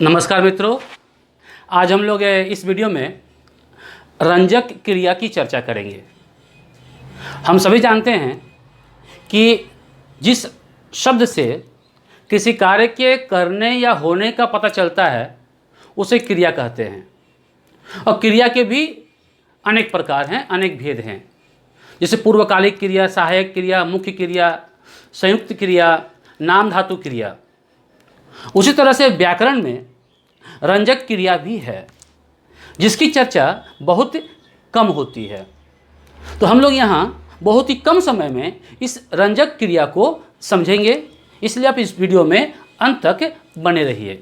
नमस्कार मित्रों, आज हम लोग इस वीडियो में रंजक क्रिया की चर्चा करेंगे। हम सभी जानते हैं कि जिस शब्द से किसी कार्य के करने या होने का पता चलता है उसे क्रिया कहते हैं। और क्रिया के भी अनेक प्रकार हैं, अनेक भेद हैं, जैसे पूर्वकालिक क्रिया, सहायक क्रिया, मुख्य क्रिया, संयुक्त क्रिया, नाम धातु क्रिया। उसी तरह से व्याकरण में रंजक क्रिया भी है, जिसकी चर्चा बहुत कम होती है। तो हम लोग यहाँ बहुत ही कम समय में इस रंजक क्रिया को समझेंगे, इसलिए आप इस वीडियो में अंत तक बने रहिए।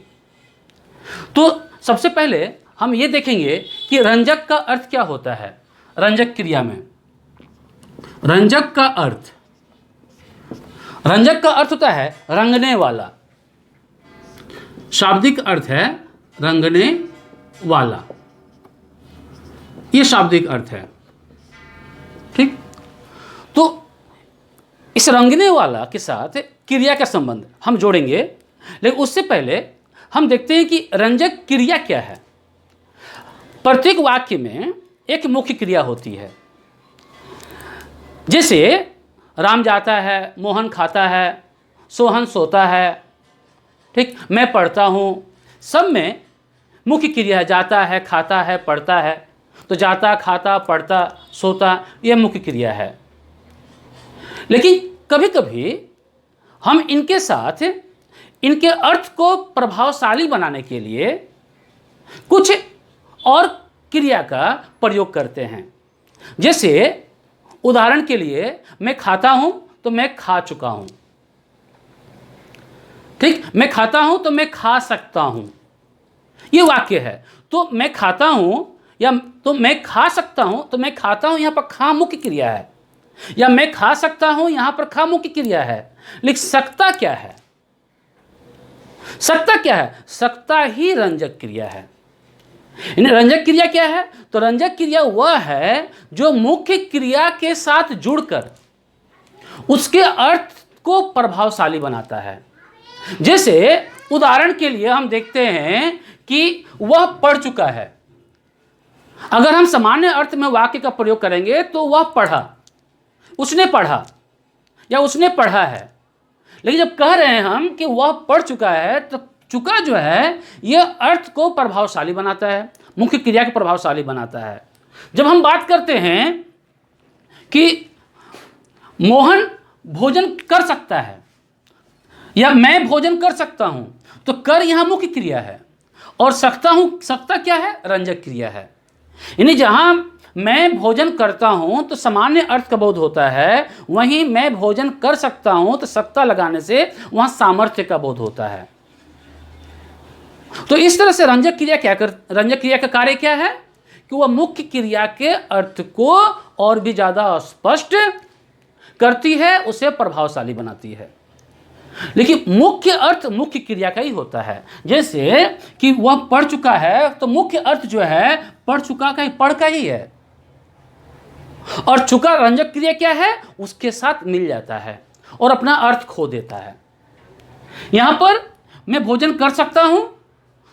तो सबसे पहले हम ये देखेंगे कि रंजक का अर्थ क्या होता है। रंजक क्रिया में रंजक का अर्थ होता है रंगने वाला। शाब्दिक अर्थ है रंगने वाला, ये शाब्दिक अर्थ है। ठीक, तो इस रंगने वाला के साथ क्रिया का संबंध हम जोड़ेंगे, लेकिन उससे पहले हम देखते हैं कि रंजक क्रिया क्या है। प्रत्येक वाक्य में एक मुख्य क्रिया होती है। जैसे राम जाता है, मोहन खाता है, सोहन सोता है। ठीक, मैं पढ़ता हूँ, सब में मुख्य क्रिया है। जाता है, खाता है, पढ़ता है। तो जाता, खाता, पढ़ता, सोता, यह मुख्य क्रिया है। लेकिन कभी कभी हम इनके साथ इनके अर्थ को प्रभावशाली बनाने के लिए कुछ और क्रिया का प्रयोग करते हैं। जैसे उदाहरण के लिए, मैं खाता हूं तो मैं खा चुका हूं। ठीक, मैं खाता हूं तो मैं खा सकता हूं, ये वाक्य है। तो मैं खाता हूं या तो मैं खा सकता हूं, तो मैं खाता हूं, यहां पर खा मुख्य क्रिया है, या मैं खा सकता हूं, यहां पर खा मुख्य क्रिया है। लेकिन सकता क्या है? सकता क्या है? सकता ही रंजक क्रिया है। रंजक क्रिया क्या है? तो रंजक क्रिया वह है जो मुख्य क्रिया के साथ जुड़कर उसके अर्थ को प्रभावशाली बनाता है। जैसे उदाहरण के लिए हम देखते हैं कि वह पढ़ चुका है। अगर हम सामान्य अर्थ में वाक्य का प्रयोग करेंगे तो वह पढ़ा, उसने पढ़ा या उसने पढ़ा है। लेकिन जब कह रहे हैं हम कि वह पढ़ चुका है, तो चुका जो है यह अर्थ को प्रभावशाली बनाता है, मुख्य क्रिया को प्रभावशाली बनाता है। जब हम बात करते हैं कि मोहन भोजन कर सकता है या मैं भोजन कर सकता हूं, तो कर यहां मुख्य क्रिया है, और सकता हूं, सकता क्या है? रंजक क्रिया है। यानी जहां मैं भोजन करता हूं तो सामान्य अर्थ का बोध होता है, वहीं मैं भोजन कर सकता हूं तो सकता लगाने से वहां सामर्थ्य का बोध होता है। तो इस तरह से रंजक क्रिया का कार्य क्या है कि वह मुख्य क्रिया के अर्थ को और भी ज्यादा स्पष्ट करती है, उसे प्रभावशाली बनाती है। लेकिन मुख्य अर्थ मुख्य क्रिया का ही होता है। जैसे कि वह पढ़ चुका है, तो मुख्य अर्थ जो है पढ़ चुका का ही, पढ़ का ही है, और चुका रंजक क्रिया क्या है? उसके साथ मिल जाता है और अपना अर्थ खो देता है। यहां पर मैं भोजन कर सकता हूं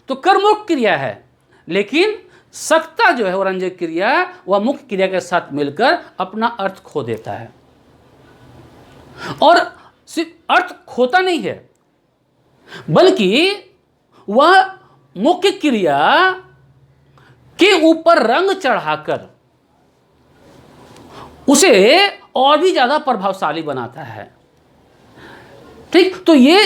तो कर मुख्य क्रिया है, लेकिन सकता जो है वो रंजक क्रिया, वह मुख्य क्रिया के साथ मिलकर अपना अर्थ खो देता है। और सिर्फ अर्थ खोता नहीं है, बल्कि वह मुख्य क्रिया के ऊपर रंग चढ़ाकर उसे और भी ज्यादा प्रभावशाली बनाता है। ठीक, तो ये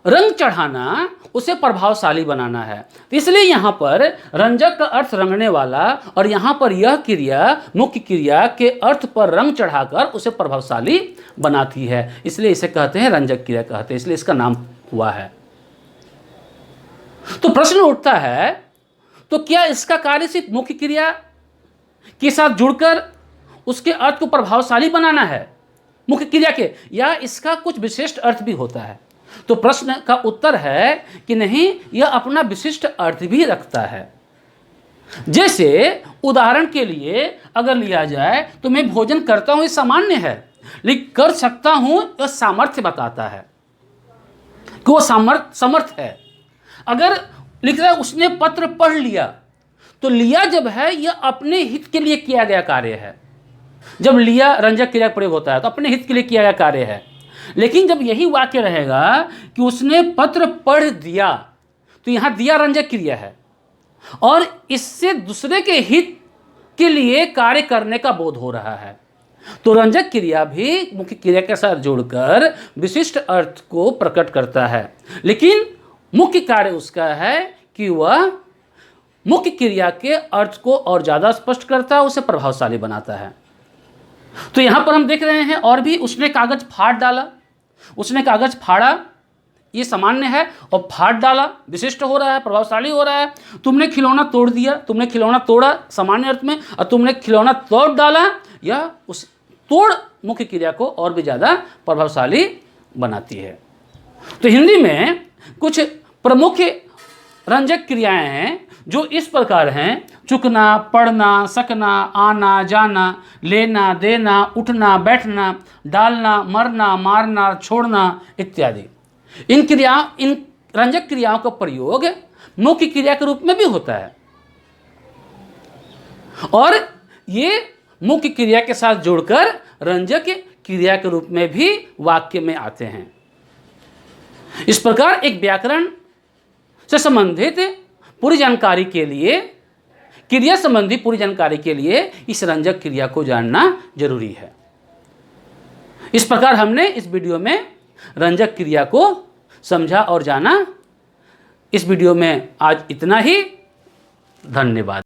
रंग चढ़ाना उसे प्रभावशाली बनाना है। इसलिए यहां पर रंजक का अर्थ रंगने वाला, और यहां पर यह क्रिया मुख्य क्रिया के अर्थ पर रंग चढ़ाकर उसे प्रभावशाली बनाती है, इसलिए इसे कहते हैं रंजक क्रिया कहते हैं, इसलिए इसका नाम हुआ है। तो प्रश्न उठता है, तो क्या इसका कार्य सिर्फ मुख्य क्रिया के साथ जुड़कर उसके अर्थ को प्रभावशाली बनाना है मुख्य क्रिया के, या इसका कुछ विशिष्ट अर्थ भी होता है? तो प्रश्न का उत्तर है कि नहीं, यह अपना विशिष्ट अर्थ भी रखता है। जैसे उदाहरण के लिए अगर लिया जाए तो मैं भोजन करता हूं, ये सामान्य है, लेकिन कर सकता हूं यह सामर्थ्य बताता है कि वो समर्थ है। अगर लिख रहा है उसने पत्र पढ़ लिया। तो लिया जब है यह अपने हित के लिए किया गया कार्य है। जब लिया रंजक क्रिया प्रयोग होता है तो अपने हित के लिए किया गया कार्य है। लेकिन जब यही वाक्य रहेगा कि उसने पत्र पढ़ दिया, तो यहां दिया रंजक क्रिया है और इससे दूसरे के हित के लिए कार्य करने का बोध हो रहा है। तो रंजक क्रिया भी मुख्य क्रिया के साथ जोड़कर विशिष्ट अर्थ को प्रकट करता है, लेकिन मुख्य कार्य उसका है कि वह मुख्य क्रिया के अर्थ को और ज़्यादा स्पष्ट करता है, उसे प्रभावशाली बनाता है। तो यहाँ पर हम देख रहे हैं और भी, उसने कागज फाड़ डाला, उसने कागज फाड़ा, ये सामान्य है, और फाड़ डाला विशिष्ट हो रहा है, प्रभावशाली हो रहा है। तुमने खिलौना तोड़ दिया, तुमने खिलौना तोड़ा सामान्य अर्थ में, और तुमने खिलौना तोड़ डाला, यह उस तोड़ मुख्य क्रिया को और भी ज़्यादा प्रभावशाली बनाती है। तो हिंदी में कुछ प्रमुख रंजक क्रियाएं हैं जो इस प्रकार हैं: चुकना, पढ़ना, सकना, आना, जाना, लेना, देना, उठना, बैठना, डालना, मरना, मारना, छोड़ना इत्यादि। इन रंजक क्रियाओं का प्रयोग मुख्य क्रिया के रूप में भी होता है और ये मुख्य क्रिया के साथ जोड़कर रंजक क्रिया के रूप में भी वाक्य में आते हैं। इस प्रकार एक व्याकरण से संबंधित पूरी जानकारी के लिए, क्रिया संबंधी पूरी जानकारी के लिए इस रंजक क्रिया को जानना जरूरी है। इस प्रकार हमने इस वीडियो में रंजक क्रिया को समझा और जाना। इस वीडियो में आज इतना ही। धन्यवाद।